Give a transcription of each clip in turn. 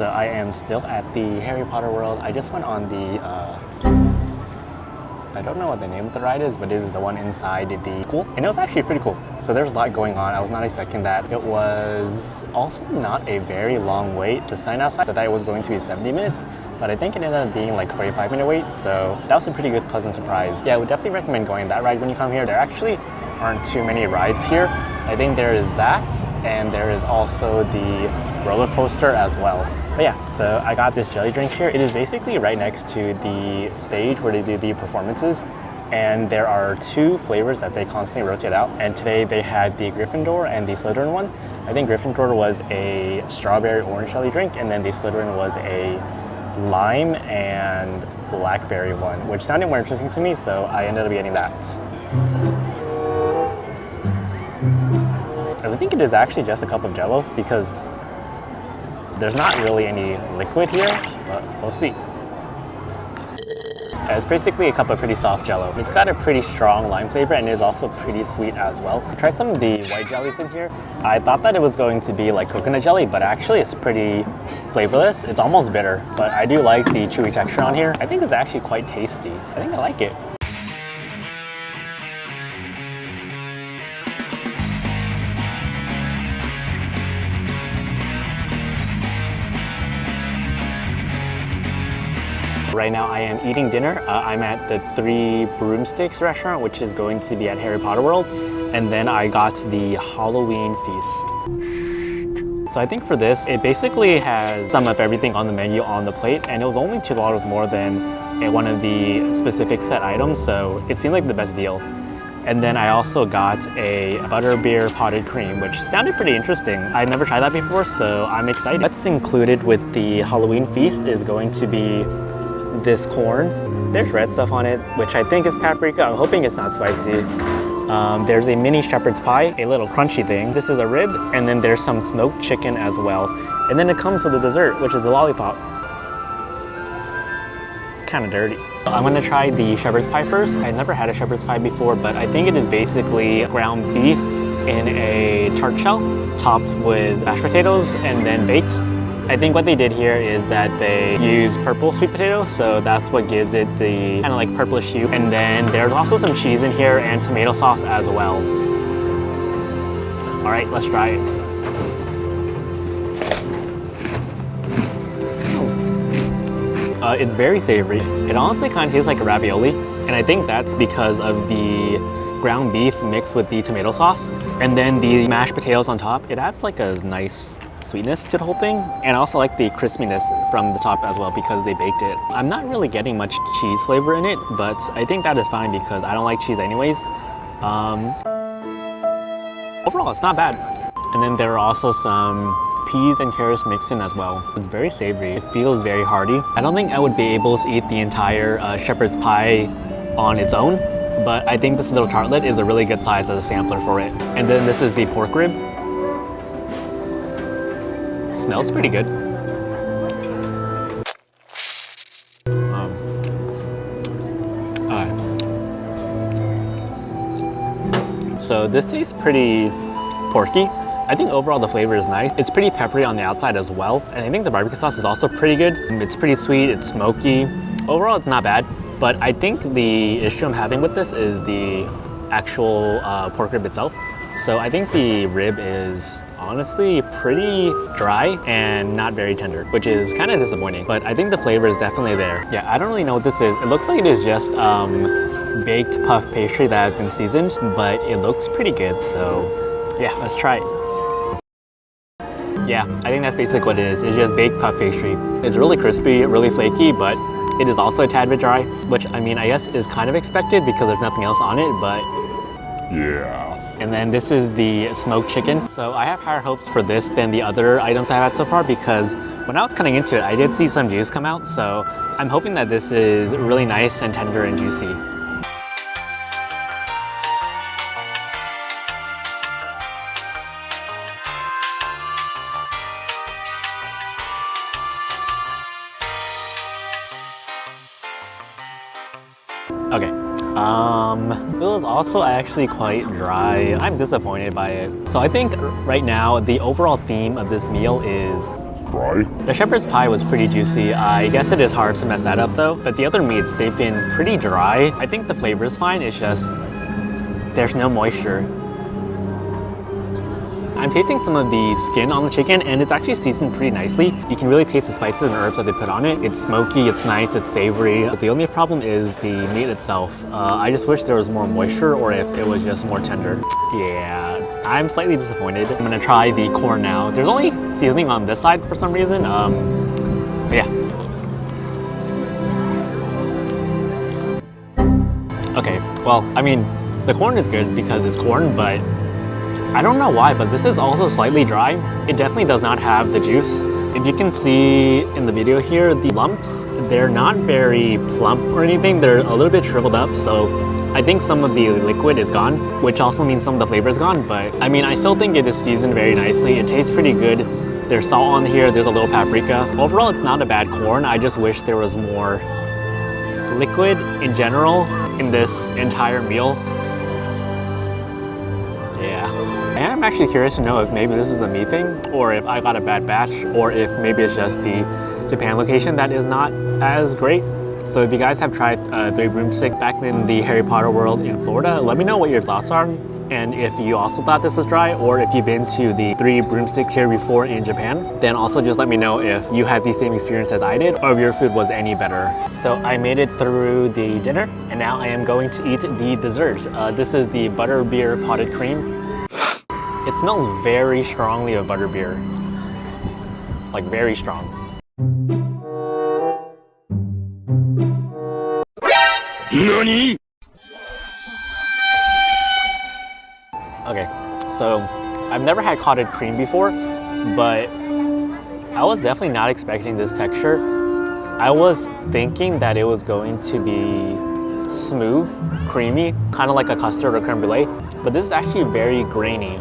So I am still at the Harry Potter world. I just went on the, I don't know what the name of the ride is, but it is the one inside the pool. And it was actually pretty cool. So there's a lot going on. I was not expecting that. It was also not a very long wait. The sign outside said that it was going to be 70 minutes, but I think it ended up being like 45-minute wait. So that was a pretty good, pleasant surprise. Yeah, I would definitely recommend going that ride when you come here. There actually aren't too many rides here. I think there is that, and there is also the roller coaster as well. But yeah, so I got this jelly drink here. It is basically right next to the stage where they do the performances. And there are 2 flavors that they constantly rotate out. And today they had the Gryffindor and the Slytherin one. I think Gryffindor was a strawberry orange jelly drink, and then the Slytherin was a lime and blackberry one, which sounded more interesting to me, so I ended up getting that. I think it is actually just a cup of Jell-O because there's not really any liquid here, but we'll see. It's basically a cup of pretty soft Jell-O. It's got a pretty strong lime flavor and it is also pretty sweet as well. I tried some of the white jellies in here. I thought that it was going to be like coconut jelly, but actually it's pretty flavorless. It's almost bitter, but I do like the chewy texture on here. I think it's actually quite tasty. I think I like it. Right now I am eating dinner. I'm at the Three Broomsticks restaurant, which is going to be at Harry Potter World. And then I got the Halloween feast. So I think for this, it basically has some of everything on the menu on the plate, and it was only $2 more than one of the specific set items, so it seemed like the best deal. And then I also got a butterbeer potted cream, which sounded pretty interesting. I'd never tried that before, so I'm excited. What's included with the Halloween feast is going to be this corn. There's red stuff on it, which I think is paprika. I'm hoping it's not spicy. There's a mini shepherd's pie, a little crunchy thing. This is a rib, and then there's some smoked chicken as well. And then it comes with a dessert, which is a lollipop. It's kind of dirty. I'm gonna try the shepherd's pie first. I never had a shepherd's pie before, but I think it is basically ground beef in a tart shell, topped with mashed potatoes and then baked. I think what they did here is that they use purple sweet potato, so that's what gives it the kind of like purplish hue. And then there's also some cheese in here and tomato sauce as well. All right, let's try it. It's very savory. It honestly kind of tastes like a ravioli, and I think that's because of the ground beef mixed with the tomato sauce. And then the mashed potatoes on top, it adds like a nice sweetness to the whole thing. And I also like the crispiness from the top as well because they baked it. I'm not really getting much cheese flavor in it, but I think that is fine because I don't like cheese anyways. Overall, it's not bad. And then there are also some peas and carrots mixed in as well. It's very savory. It feels very hearty. I don't think I would be able to eat the entire shepherd's pie on its own, but I think this little tartlet is a really good size as a sampler for it. And then this is the pork rib. Smells pretty good. So this tastes pretty porky. I think overall the flavor is nice. It's pretty peppery on the outside as well. And I think the barbecue sauce is also pretty good. It's pretty sweet, it's smoky. Overall, it's not bad. But I think the issue I'm having with this is the actual pork rib itself. So I think the rib is honestly pretty dry and not very tender, which is kind of disappointing. But I think the flavor is definitely there. Yeah, I don't really know what this is. It looks like it is just baked puff pastry that has been seasoned, but it looks pretty good. So yeah, let's try it. Yeah, I think that's basically what it is. It's just baked puff pastry. It's really crispy, really flaky, but it is also a tad bit dry, which I mean, I guess is kind of expected because there's nothing else on it, but yeah. And then this is the smoked chicken. So I have higher hopes for this than the other items I've had so far because when I was cutting into it, I did see some juice come out. So I'm hoping that this is really nice and tender and juicy. Okay, it was also actually quite dry. I'm disappointed by it. So I think right now the overall theme of this meal is dry. The shepherd's pie was pretty juicy. I guess it is hard to mess that up though, but the other meats, they've been pretty dry. I think the flavor is fine, it's just there's no moisture. I'm tasting some of the skin on the chicken and it's actually seasoned pretty nicely. You can really taste the spices and herbs that they put on it. It's smoky, it's nice, it's savory. But the only problem is the meat itself. I just wish there was more moisture or if it was just more tender. Yeah, I'm slightly disappointed. I'm gonna try the corn now. There's only seasoning on this side for some reason. But yeah. Okay, well, I mean, the corn is good because it's corn, but I don't know why, but this is also slightly dry. It definitely does not have the juice. If you can see in the video here, the lumps, they're not very plump or anything. They're a little bit shriveled up, so I think some of the liquid is gone, which also means some of the flavor is gone, but I mean, I still think it is seasoned very nicely. It tastes pretty good. There's salt on here, there's a little paprika. Overall, it's not a bad corn. I just wish there was more liquid in general in this entire meal. Yeah. I am actually curious to know if maybe this is a me thing, or if I got a bad batch, or if maybe it's just the Japan location that is not as great. So if you guys have tried Three Broomsticks back in the Harry Potter world in Florida, let me know what your thoughts are. And if you also thought this was dry, or if you've been to the Three Broomsticks here before in Japan, then also just let me know if you had the same experience as I did, or if your food was any better. So I made it through the dinner, and now I am going to eat the dessert. This is the butterbeer potted cream. It smells very strongly of butterbeer, like very strong. NANI?! Okay, so I've never had cottage cream before, but I was definitely not expecting this texture. I was thinking that it was going to be smooth, creamy, kind of like a custard or creme brulee, but this is actually very grainy.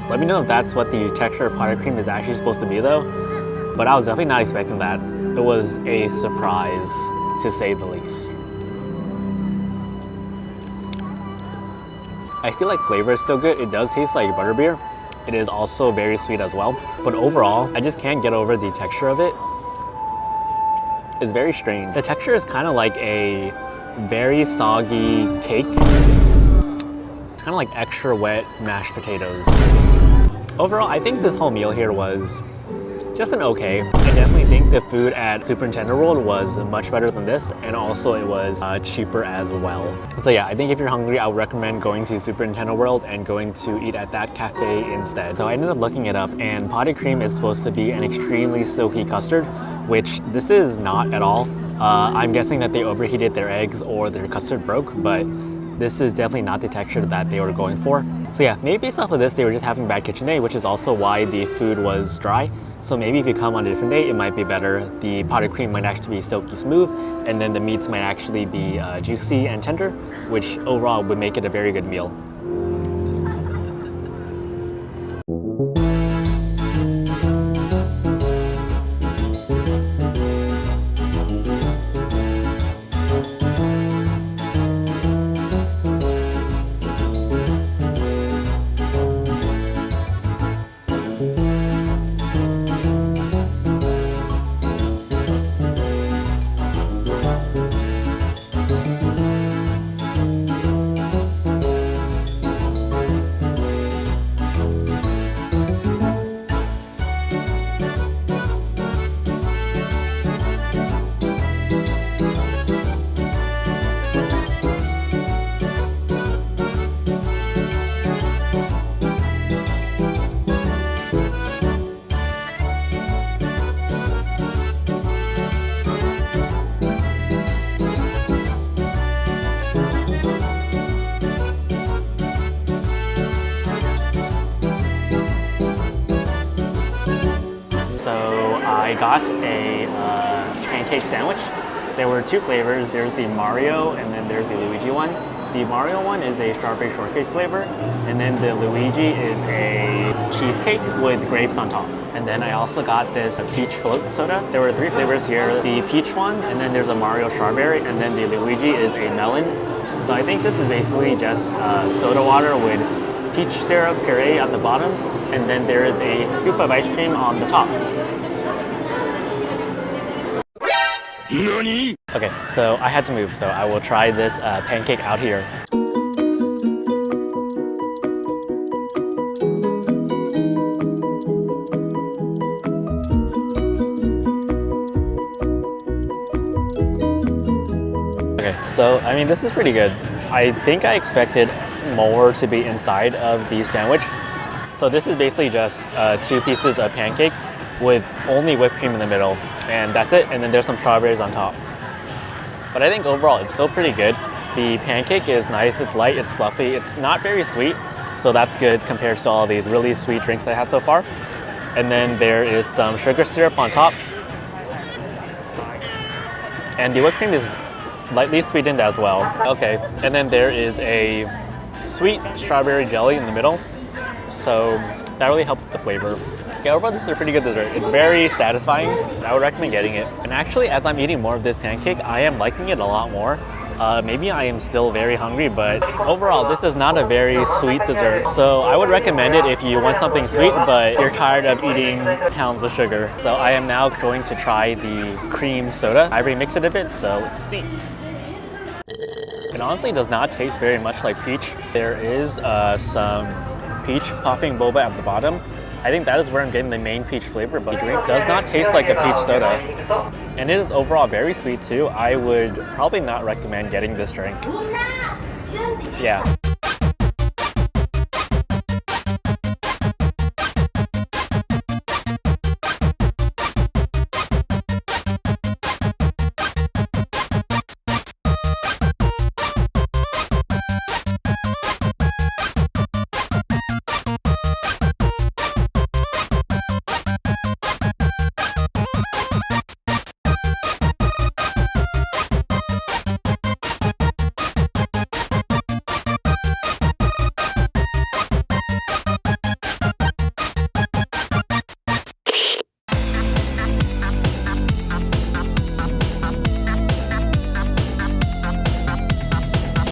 Let me know if that's what the texture of potted cream is actually supposed to be though, but I was definitely not expecting that. It was a surprise, to say the least. I feel like flavor is still good. It does taste like butterbeer. It is also very sweet as well. But overall, I just can't get over the texture of it. It's very strange. The texture is kind of like a very soggy cake. It's kind of like extra wet mashed potatoes. Overall, I think this whole meal here was just an okay. I definitely think the food at Superintendent World was much better than this, and also it was cheaper as well. So yeah, I think if you're hungry, I would recommend going to Superintendent World and going to eat at that cafe instead. So I ended up looking it up, and potted cream is supposed to be an extremely silky custard, which this is not at all. I'm guessing that they overheated their eggs or their custard broke, but this is definitely not the texture that they were going for. So yeah, maybe based off of this, they were just having a bad kitchen day, which is also why the food was dry. So maybe if you come on a different day, it might be better. The potted cream might actually be silky smooth, and then the meats might actually be juicy and tender, which overall would make it a very good meal. I got a pancake sandwich. There were two flavors. There's the Mario and then there's the Luigi one. The Mario one is a strawberry shortcake flavor, and then the Luigi is a cheesecake with grapes on top. And then I also got this peach float soda. There were three flavors here. The peach one, and then there's a Mario strawberry, and then the Luigi is a melon. So I think this is basically just soda water with peach syrup puree at the bottom, and then there is a scoop of ice cream on the top. NANI?! Okay, so I had to move, so I will try this pancake out here. Okay, so I mean, this is pretty good. I think I expected more to be inside of the sandwich. So this is basically just 2 pieces of pancake with only whipped cream in the middle, and that's it. And then there's some strawberries on top. But I think overall it's still pretty good. The pancake is nice, it's light, it's fluffy, it's not very sweet, so that's good compared to all these really sweet drinks that I had so far. And then there is some sugar syrup on top. And the whipped cream is lightly sweetened as well. Okay, and then there is a sweet strawberry jelly in the middle, so that really helps with the flavor. Okay, overall this is a pretty good dessert. It's very satisfying. I would recommend getting it. And actually, as I'm eating more of this pancake, I am liking it a lot more. Maybe I am still very hungry, but overall this is not a very sweet dessert. So I would recommend it if you want something sweet, but you're tired of eating pounds of sugar. So I am now going to try the cream soda. I remixed it a bit, so let's see. It honestly does not taste very much like peach. There is some peach popping boba at the bottom. I think that is where I'm getting the main peach flavor, but the drink does not taste like a peach soda. And it is overall very sweet too. I would probably not recommend getting this drink. Yeah.